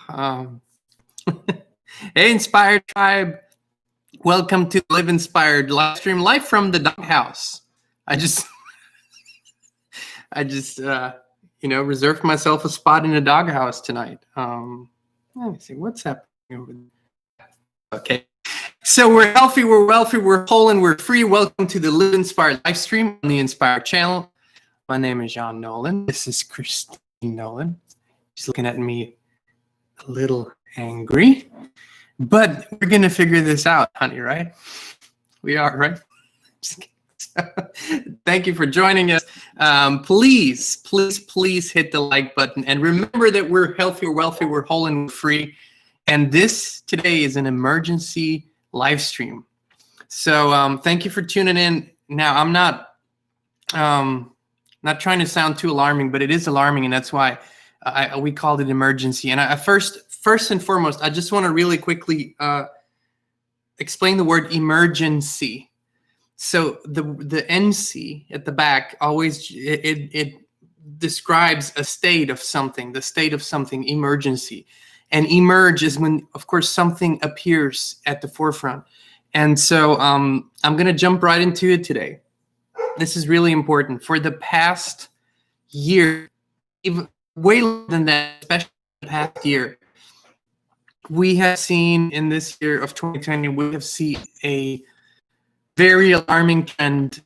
Um, hey, Inspired Tribe. Welcome to Live Inspired Livestream, live from the doghouse. I just reserved myself a spot in the doghouse tonight. Let me see what's happening over there. Okay. So we're healthy, we're wealthy, we're whole, and we're free. Welcome to the Live Inspired Livestream on the Inspired channel. My name is Jean Nolan. This is Kristin Nolan. She's looking at me a little angry, but we're gonna figure this out, honey, right? We are, right? Just kidding. Thank you for joining us. Please hit the like button, and remember that we're healthy, we're wealthy, we're whole, and we're free. And this today is an emergency live stream. So thank you for tuning in. Now, I'm not trying to sound too alarming, but it is alarming, and that's why we called it emergency. And first and foremost, I just want to really quickly explain the word emergency. So the NC at the back always it describes a state of something, the state of something, emergency. And emerge is when, of course, something appears at the forefront. And so I'm going to jump right into it today. This is really important. For the past year, even way longer than that, especially the past year, we have seen in this year of 2020, we have seen a very alarming trend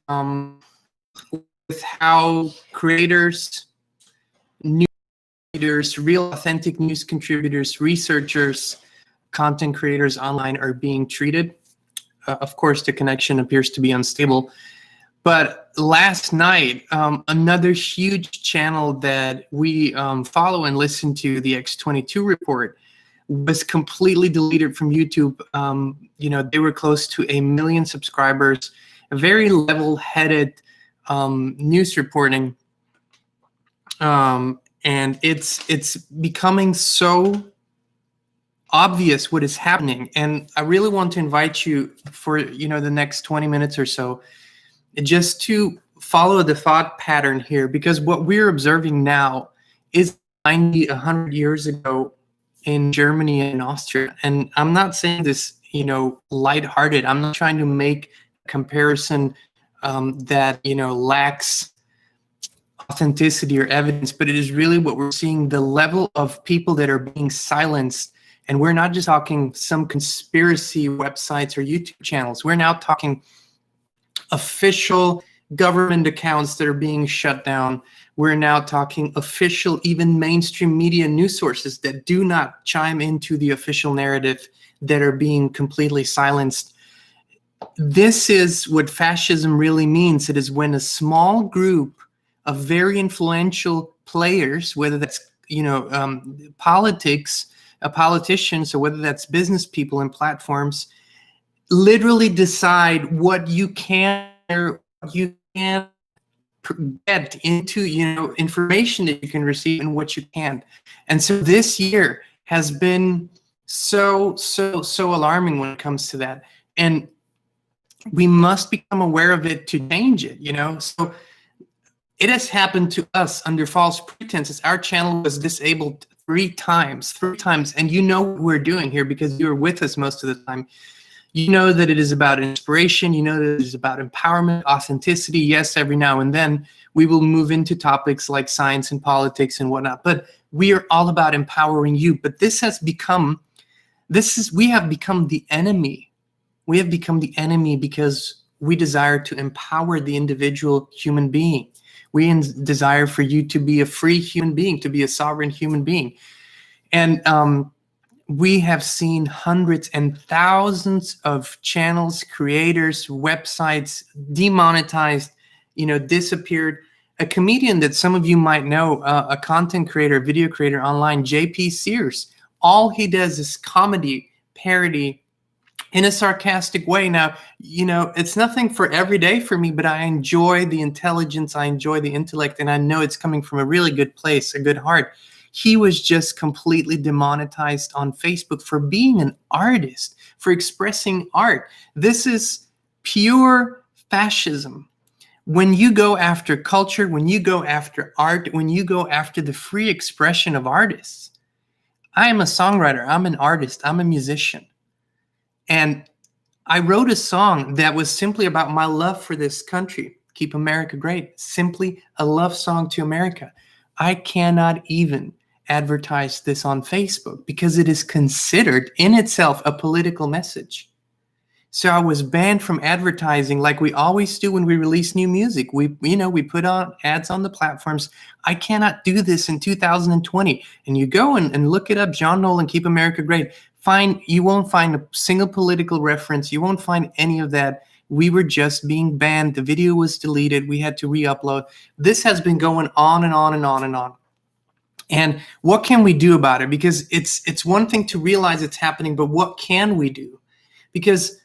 with how creators, news leaders, real authentic news contributors, researchers, content creators online are being treated. Of course, the connection appears to be unstable. But last night, another huge channel that we follow and listen to, the X22 report, was completely deleted from YouTube. They were close to 1 million subscribers, a very level-headed news reporting. And it's becoming so obvious what is happening. And I really want to invite you for, the next 20 minutes or so, just to follow the thought pattern here, because what we're observing now is 90, 100 years ago in Germany and Austria. And I'm not saying this, lighthearted. I'm not trying to make a comparison that, lacks authenticity or evidence, but it is really what we're seeing, the level of people that are being silenced. And we're not just talking some conspiracy websites or YouTube channels. We're now talking official government accounts that are being shut down. We're now talking official, even mainstream media news sources that do not chime into the official narrative, that are being completely silenced. This is what fascism really means. It is when a small group of very influential players, whether that's politics, politicians, or whether that's business people and platforms, literally decide what you can or you can't get into, information that you can receive and what you can't. And so this year has been so alarming when it comes to that. And we must become aware of it to change it, So it has happened to us under false pretenses. Our channel was disabled three times, and you know what we're doing here because you were with us most of the time. You know that it is about inspiration. You know that it is about empowerment, authenticity. Yes, every now and then we will move into topics like science and politics and whatnot, but we are all about empowering you. But we have become the enemy. We have become the enemy because we desire to empower the individual human being. We desire for you to be a free human being, to be a sovereign human being. And we have seen hundreds and thousands of channels, creators, websites demonetized, disappeared. A comedian that some of you might know, a content creator, video creator online, JP Sears, all he does is comedy, parody, in a sarcastic way. Now, it's nothing for every day for me, but I enjoy the intelligence, I enjoy the intellect, and I know it's coming from a really good place, a good heart. He was just completely demonetized on Facebook for being an artist, for expressing art. This is pure fascism. When you go after culture, when you go after art, when you go after the free expression of artists, I am a songwriter. I'm an artist. I'm a musician. And I wrote a song that was simply about my love for this country. Keep America Great. Simply a love song to America. I cannot even advertise this on Facebook because it is considered in itself a political message. So I was banned from advertising like we always do when we release new music. We put on ads on the platforms. I cannot do this in 2020. And you go and look it up, Jean Nolan, Keep America Great. You won't find a single political reference. You won't find any of that. We were just being banned. The video was deleted. We had to re-upload. This has been going on and on and on and on. And what can we do about it? Because it's one thing to realize it's happening, but what can we do? Because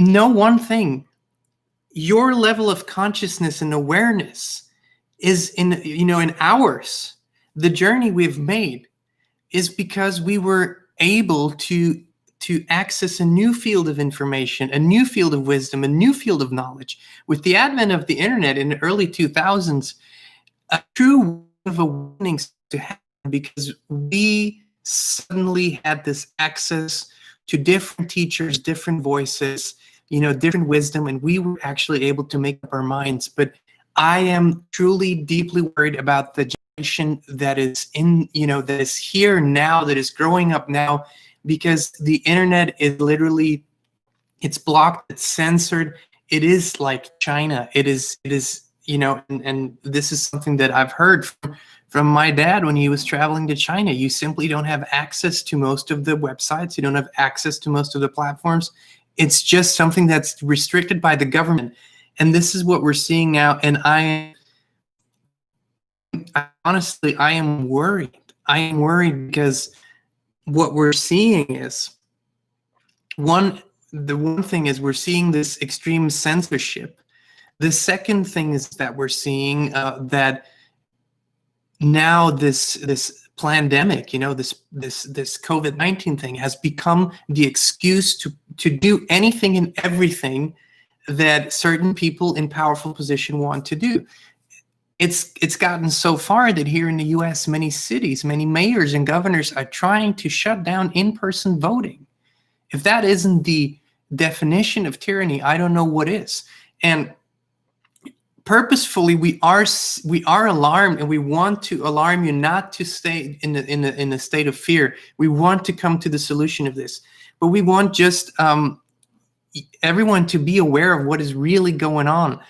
know one thing, your level of consciousness and awareness is in ours. The journey we've made is because we were able to access a new field of information, a new field of wisdom, a new field of knowledge. With the advent of the internet in the early 2000s, a true of awakening to happen because we suddenly had this access to different teachers, different voices, different wisdom, and we were actually able to make up our minds. But I am truly deeply worried about the generation that is that is here now, that is growing up now, because the internet is literally, it's blocked, it's censored. It is like China. It is, and this is something that I've heard from my dad when he was traveling to China. You simply don't have access to most of the websites. You don't have access to most of the platforms. It's just something that's restricted by the government. And this is what we're seeing now. And honestly, I am worried. I am worried because what we're seeing is, the one thing is we're seeing this extreme censorship. The second thing is that we're seeing that now this pandemic, this COVID-19 thing has become the excuse to do anything and everything that certain people in powerful position want to do. It's gotten so far that here in the US, many cities, many mayors and governors are trying to shut down in-person voting. If that isn't the definition of tyranny, I don't know what is. And purposefully, we are alarmed, and we want to alarm you not to stay in a state of fear. We want to come to the solution of this, but we want just everyone to be aware of what is really going on.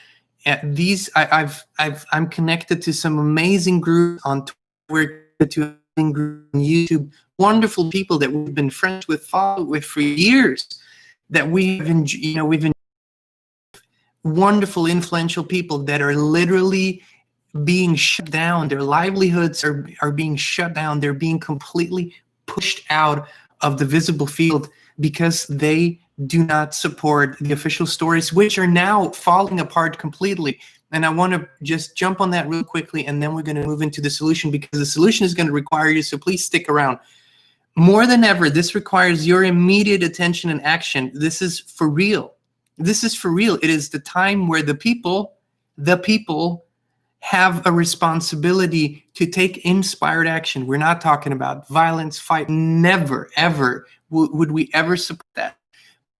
I'm connected to some amazing groups on Twitter, to YouTube, wonderful people that we've been friends with, followed with for years, that we've been wonderful, influential people that are literally being shut down. Their livelihoods are being shut down. They're being completely pushed out of the visible field because they do not support the official stories, which are now falling apart completely. And I want to just jump on that real quickly, and then we're going to move into the solution, because the solution is going to require you, so please stick around. More than ever, this requires your immediate attention and action. This is for real. This is for real. It is the time where the people have a responsibility to take inspired action. We're not talking about violence, fight. Never, ever would we ever support that.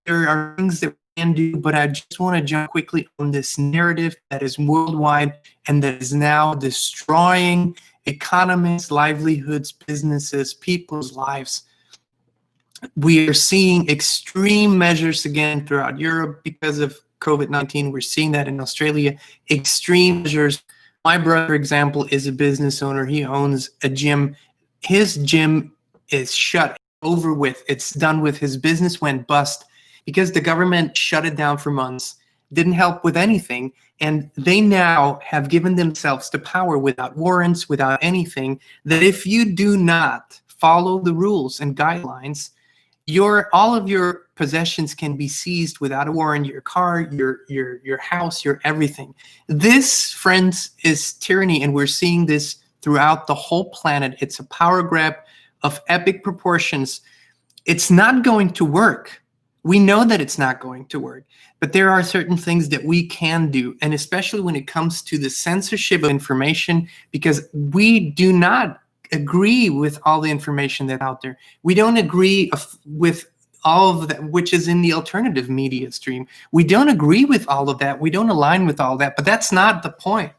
There are things that we can do, but I just want to jump quickly on this narrative that is worldwide and that is now destroying economies, livelihoods, businesses, people's lives. We are seeing extreme measures again throughout Europe because of COVID-19. We're seeing that in Australia, extreme measures. My brother, for example, is a business owner. He owns a gym. His gym is shut, over with. It's done with. His business went bust because the government shut it down for months, didn't help with anything. And they now have given themselves the power, without warrants, without anything, that if you do not follow the rules and guidelines, all of your possessions can be seized without a warrant. Your car, your house, your everything. This, friends, is tyranny, and we're seeing this throughout the whole planet. It's a power grab of epic proportions. It's not going to work. We know that it's not going to work, but there are certain things that we can do, and especially when it comes to the censorship of information, because we do not agree with all the information that's out there. We don't agree with all of that which is in the alternative media stream. We don't agree with all of that. We don't align with all that, but that's not the point.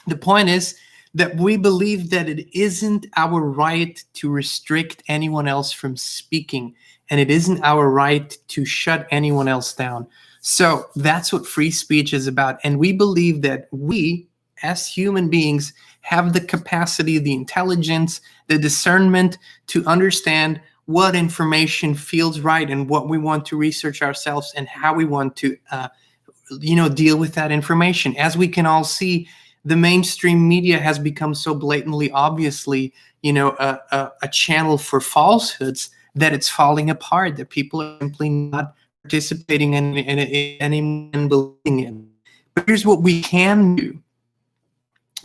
The point is that we believe that it isn't our right to restrict anyone else from speaking, and it isn't our right to shut anyone else down. So that's what free speech is about. And we believe that we, as human beings, have the capacity, the intelligence, the discernment to understand what information feels right and what we want to research ourselves and how we want to, deal with that information. As we can all see, the mainstream media has become so blatantly, obviously, a channel for falsehoods that it's falling apart, that people are simply not participating in and believing in. But here's what we can do.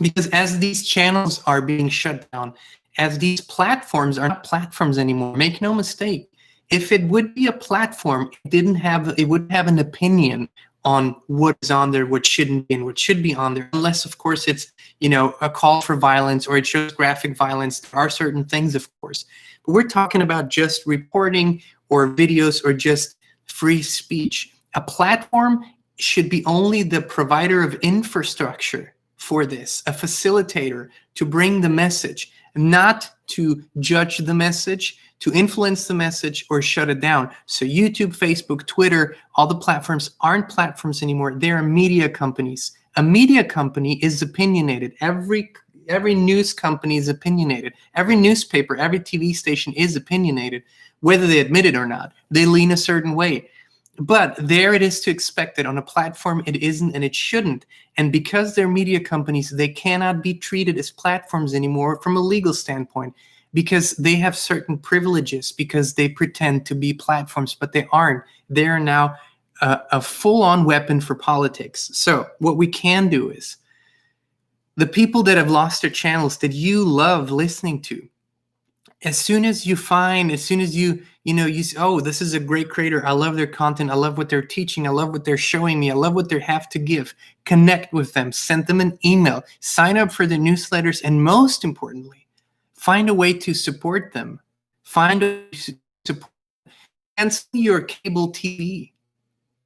Because as these channels are being shut down, as these platforms are not platforms anymore, make no mistake, if it would be a platform, it would have an opinion on what is on there, what shouldn't be, and what should be on there, unless, of course, it's, a call for violence or it shows graphic violence. There are certain things, of course. But we're talking about just reporting or videos or just free speech. A platform should be only the provider of infrastructure for this, a facilitator to bring the message, not to judge the message, to influence the message or shut it down. So YouTube, Facebook, Twitter, all the platforms aren't platforms anymore. They're media companies. A media company is opinionated. Every news company is opinionated. Every newspaper, every TV station is opinionated, whether they admit it or not. They lean a certain way. But there it is to expect it. On a platform, it isn't and it shouldn't. And because they're media companies, they cannot be treated as platforms anymore from a legal standpoint, because they have certain privileges, because they pretend to be platforms, but they aren't. They are now a full-on weapon for politics. So what we can do is, the people that have lost their channels that you love listening to, as soon as you say, oh, this is a great creator, I love their content, I love what they're teaching, I love what they're showing me, I love what they have to give, connect with them, send them an email, sign up for their newsletters, and most importantly, find a way to support them. Find a way to support, cancel your cable TV.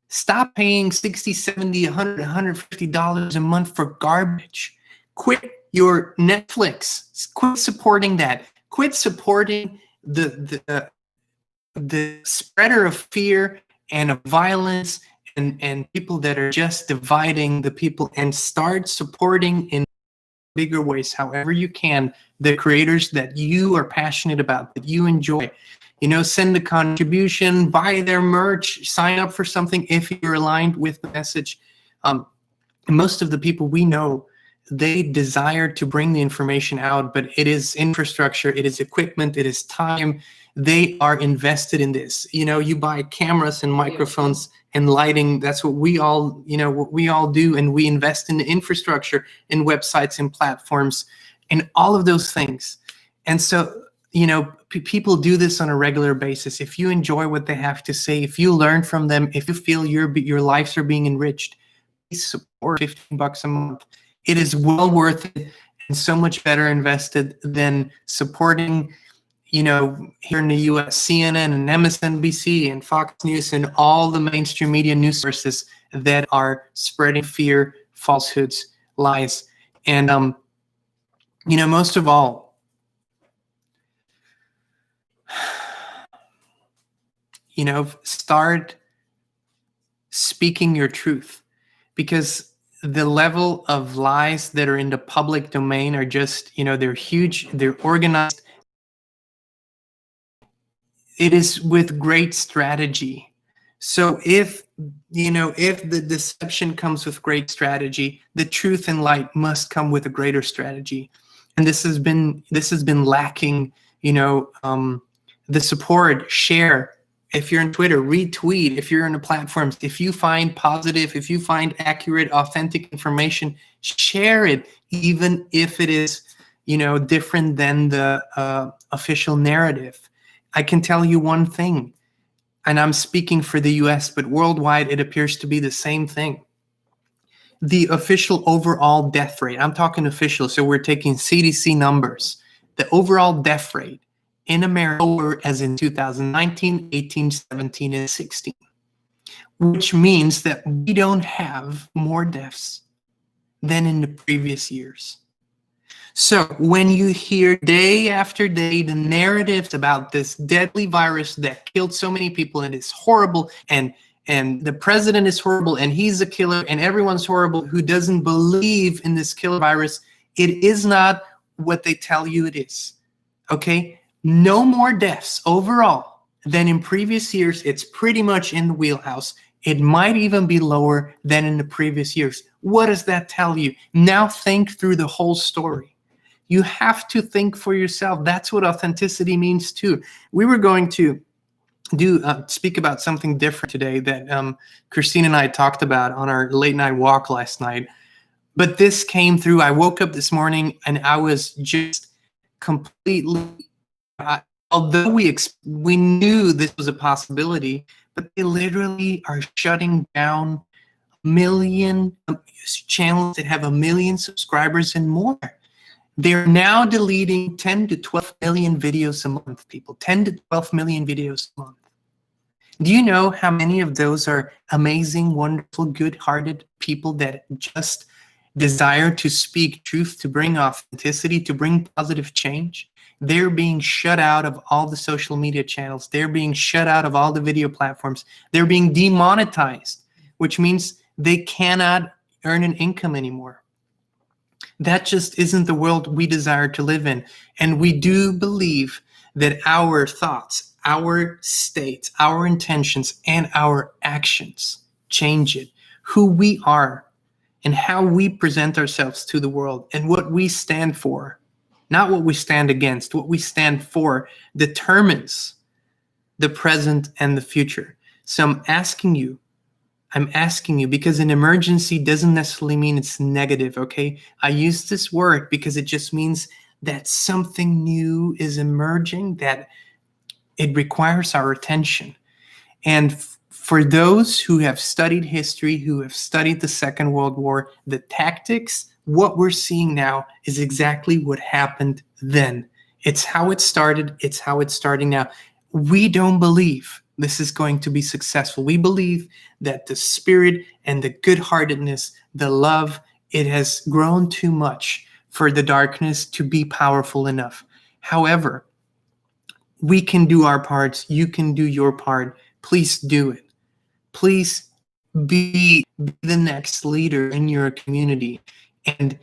Stop paying $60, $70, $100, $150 a month for garbage. Quit your Netflix. Quit supporting that. Quit supporting the spreader of fear and of violence and people that are just dividing the people, and start supporting in bigger ways, however you can, the creators that you are passionate about, that you enjoy. Send a contribution, buy their merch, sign up for something if you're aligned with the message. Most of the people we know, they desire to bring the information out, but it is infrastructure, it is equipment, it is time. They are invested in this. You buy cameras and microphones and lighting. That's what we all do. And we invest in the infrastructure, in websites and platforms and all of those things. And so, people do this on a regular basis. If you enjoy what they have to say, if you learn from them, if you feel your lives are being enriched, please support. $15 a month. It is well worth it and so much better invested than supporting, here in the US, CNN and MSNBC and Fox News and all the mainstream media news sources that are spreading fear, falsehoods, lies. And, most of all, start speaking your truth, because the level of lies that are in the public domain are just, they're huge, they're organized. It is with great strategy. So if the deception comes with great strategy, the truth and light must come with a greater strategy. And this has been lacking, the support. Share. If you're on Twitter, retweet. If you're on the platforms, if you find positive, if you find accurate, authentic information, share it, even if it is, different than the official narrative. I can tell you one thing, and I'm speaking for the US, but worldwide it appears to be the same thing. The official overall death rate, I'm talking official, so we're taking CDC numbers, the overall death rate in America as in 2019, 18, 17, and 16, which means that we don't have more deaths than in the previous years. So when you hear day after day the narratives about this deadly virus that killed so many people and is horrible, and the president is horrible and he's a killer and everyone's horrible who doesn't believe in this killer virus, it is not what they tell you it is. Okay? No more deaths overall than in previous years. It's pretty much in the wheelhouse. It might even be lower than in the previous years. What does that tell you? Now think through the whole story. You have to think for yourself. That's what authenticity means too. We were going to speak about something different today that Kristin and I talked about on our late night walk last night. But this came through. I woke up this morning and I was just completely, although we knew this was a possibility, but they literally are shutting down a million channels that have 1 million subscribers and more. They're now deleting 10 to 12 million videos a month, people. 10 to 12 million videos a month. Do you know how many of those are amazing, wonderful, good-hearted people that just desire to speak truth, to bring authenticity, to bring positive change? They're being shut out of all the social media channels. They're being shut out of all the video platforms. They're being demonetized, which means they cannot earn an income anymore. That just isn't the world we desire to live in. And we do believe that our thoughts, our states, our intentions, and our actions change it. Who we are and how we present ourselves to the world and what we stand for, not what we stand against, what we stand for determines the present and the future. So I'm asking you because an emergency doesn't necessarily mean it's negative, okay? I use this word because it just means that something new is emerging, that it requires our attention. And for those who have studied history, who have studied the Second World War, the tactics, what we're seeing now is exactly what happened then. It's how it started. It's how it's starting now. We don't believe this is going to be successful. We believe that the spirit and the good-heartedness, the love, it has grown too much for the darkness to be powerful enough. However, we can do our parts. You can do your part. Please do it. Please be the next leader in your community and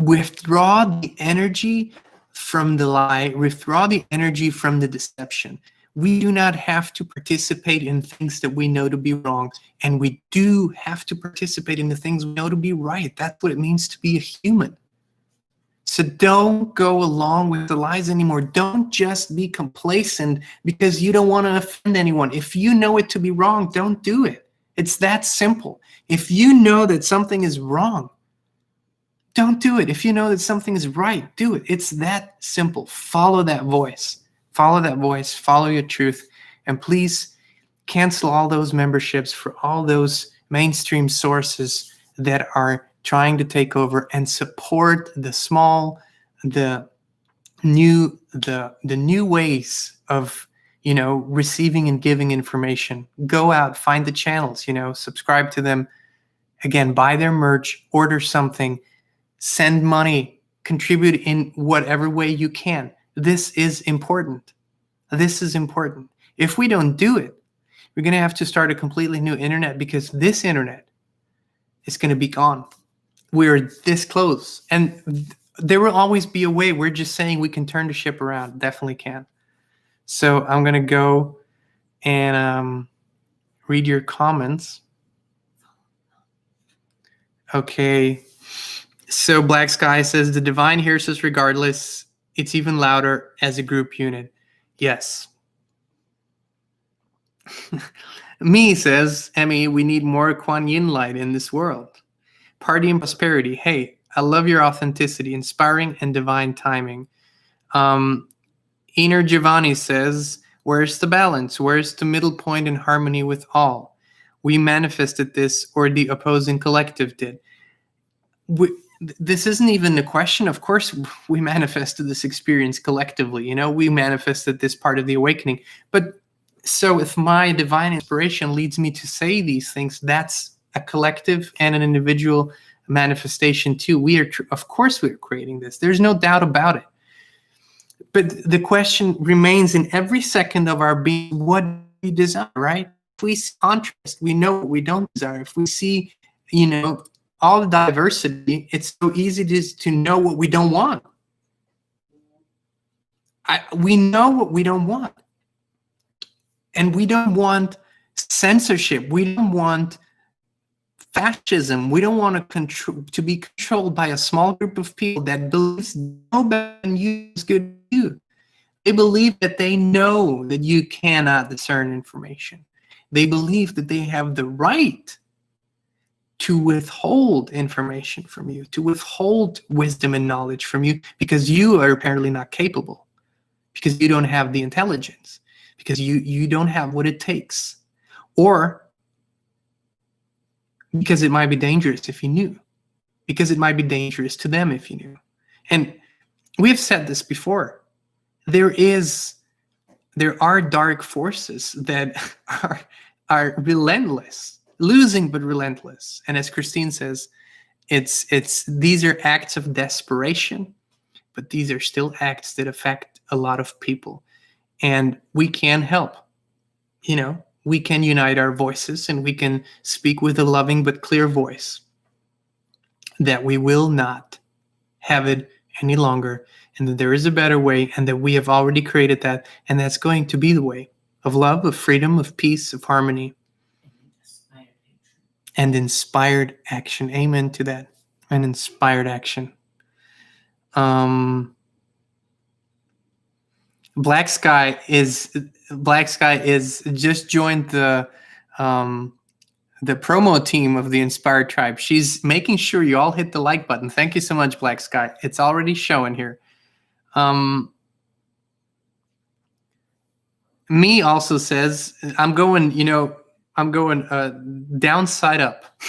withdraw the energy from the lie, withdraw the energy from the deception. We do not have to participate in things that we know to be wrong, and we do have to participate in the things we know to be right. That's what it means to be a human. So don't go along with the lies anymore. Don't just be complacent because you don't want to offend anyone. If you know it to be wrong, don't do it. It's that simple. If you know that something is wrong, don't do it. If you know that something is right, do it. It's that simple. Follow that voice. Follow that voice. Follow your truth. And please cancel all those memberships for all those mainstream sources that are trying to take over, and support the small, the new ways of, receiving and giving information. Go out, find the channels, subscribe to them. Again, buy their merch, order something, send money, contribute in whatever way you can. This is important. This is important. If we don't do it, we're going to have to start a completely new internet, because this internet is going to be gone. We're this close, and there will always be a way. We're just saying we can turn the ship around. Definitely can. So I'm going to go and read your comments. Okay. So Black Sky says, the divine hears us regardless. It's even louder as a group unit. Yes. Me says, Emmy, we need more Kuan Yin light in this world. Party and prosperity. Hey, I love your authenticity, inspiring and divine timing. Ener Giovanni says, where's the balance? Where's the middle point in harmony with all? We manifested this, or the opposing collective did. this isn't even a question. Of course, we manifested this experience collectively. You know, we manifested this part of the awakening. But so if my divine inspiration leads me to say these things, that's a collective and an individual manifestation too. We are, of course, we are creating this. There's no doubt about it. But the question remains in every second of our being, what do we desire, right? If we see contrast, we know what we don't desire. If we see, you know, all the diversity, it's so easy to know what we don't want. We know what we don't want. And we don't want censorship. We don't want fascism. We don't want to be controlled by a small group of people that believes nobody than you is good for you. They believe that they know that you cannot discern information. They believe that they have the right to withhold information from you, to withhold wisdom and knowledge from you, because you are apparently not capable, because you don't have the intelligence, because you don't have what it takes, or because it might be dangerous if you knew, because it might be dangerous to them if you knew. And we have said this before. There are dark forces that are relentless, losing but relentless. And as Kristin says, these are acts of desperation, but these are still acts that affect a lot of people. And we can help. You know, we can unite our voices, and we can speak with a loving but clear voice that we will not have it any longer, and that there is a better way, and that we have already created that, and that's going to be the way of love, of freedom, of peace, of harmony, and inspired action. Amen to that. And inspired action. Black Sky is just joined the promo team of the Inspired Tribe. She's making sure you all hit the like button. Thank you so much, Black Sky. It's already showing here. Me also says, I'm going downside up.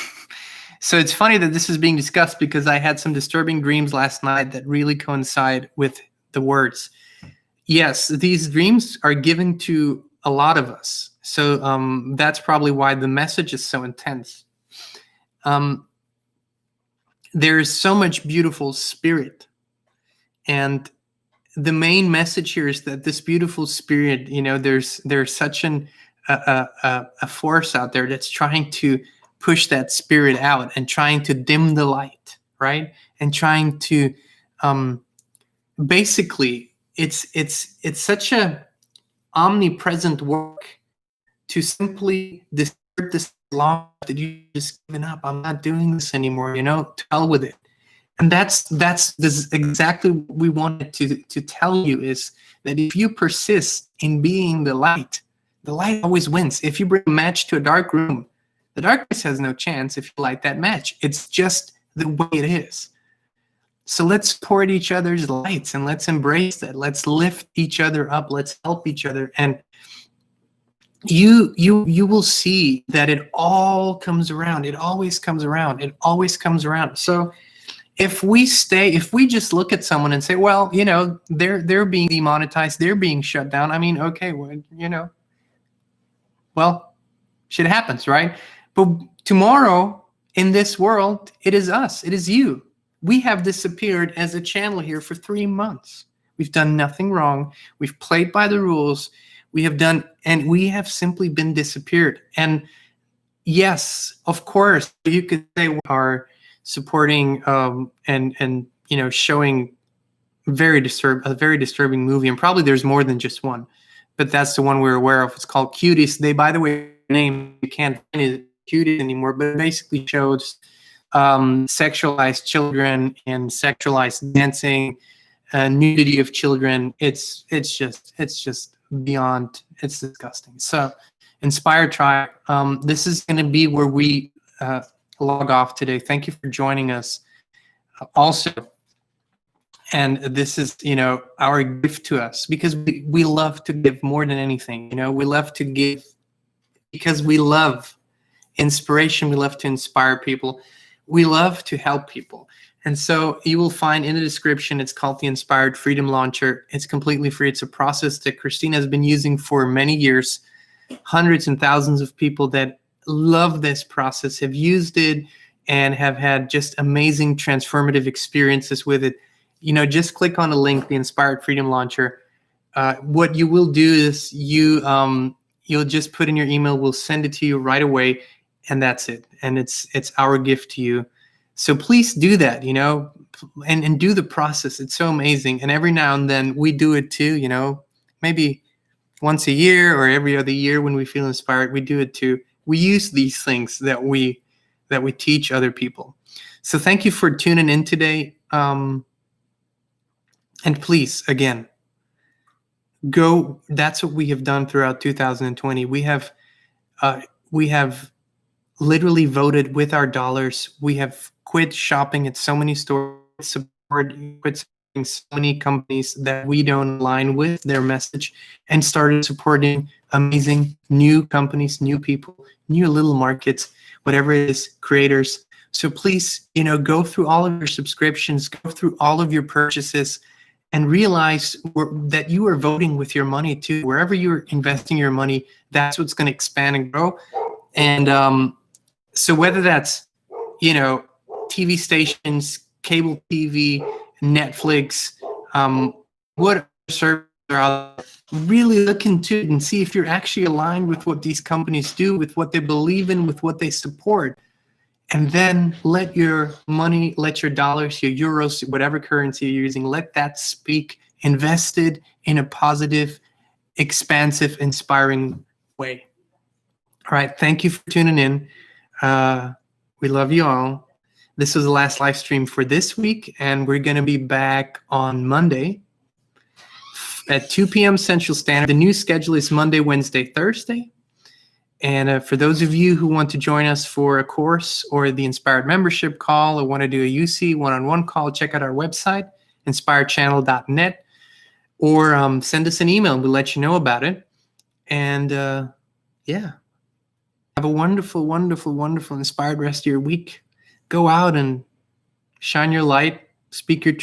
So it's funny that this is being discussed, because I had some disturbing dreams last night that really coincide with the words. Yes, these dreams are given to a lot of us. So that's probably why the message is so intense. There's so much beautiful spirit. And the main message here is that this beautiful spirit, you know, there's such a force out there that's trying to push that spirit out and trying to dim the light, right? And trying to basically, it's such a omnipresent work to simply disturb this long that you just given up. I'm not doing this anymore, you know, to hell with it. And this is exactly what we wanted to tell you, is that if you persist in being the light always wins. If you bring a match to a dark room, the darkness has no chance if you light that match. It's just the way it is. So let's support each other's lights, and let's embrace that. Let's lift each other up. Let's help each other. And you will see that it all comes around. It always comes around. It always comes around. So if we just look at someone and say, well, you know, they're being demonetized, they're being shut down. I mean, okay, well, you know, well, shit happens, right? But tomorrow in this world, it is us. It is you. We have disappeared as a channel here for 3 months. We've done nothing wrong. We've played by the rules. We have simply been disappeared. And yes, of course, you could say we are supporting and you know, showing a very disturbing movie, and probably there's more than just one, but that's the one we're aware of. It's called Cuties. They, by the way, name, you can't find it Cuties anymore, but it basically shows sexualized children and sexualized dancing, nudity of children. It's just beyond, it's disgusting. So Inspired Tribe, this is going to be where we log off today. Thank you for joining us also. And this is, you know, our gift to us, because we love to give more than anything. You know, we love to give because we love inspiration. We love to inspire people. We love to help people. And so you will find in the description, it's called the Inspired Freedom Launcher. It's completely free. It's a process that Kristin has been using for many years. Hundreds and thousands of people that love this process have used it and have had just amazing transformative experiences with it. You know, just click on the link, the Inspired Freedom Launcher. What you will do is you'll just put in your email. We'll send it to you right away, and that's it. And it's our gift to you. So please do that, you know, and do the process. It's so amazing. And every now and then we do it too, you know, maybe once a year or every other year when we feel inspired, we do it too. We use these things that we teach other people. So thank you for tuning in today. And please, again, go. That's what we have done throughout 2020. We have literally voted with our dollars. We have quit shopping at so many stores, quit supporting so many companies that we don't align with their message, and started supporting amazing new companies, new people, new little markets, whatever it is, creators. So please, you know, go through all of your subscriptions, go through all of your purchases, and realize that you are voting with your money too. Wherever you're investing your money, that's what's going to expand and grow. And so whether that's, you know, TV stations, cable TV, Netflix, what services are out there, really look into it and see if you're actually aligned with what these companies do, with what they believe in, with what they support. And then let your money, let your dollars, your euros, whatever currency you're using, let that speak, invested in a positive, expansive, inspiring way. All right. Thank you for tuning in. We love you all. This was the last live stream for this week, and we're going to be back on Monday at 2 p.m. Central Standard. The new schedule is Monday, Wednesday, Thursday. And for those of you who want to join us for a course or the Inspired membership call, or want to do a EUCY one-on-one call, check out our website, inspiredchannel.net, or send us an email. We'll let you know about it. And yeah, have a wonderful, wonderful, wonderful, inspired rest of your week. Go out and shine your light, speak your truth.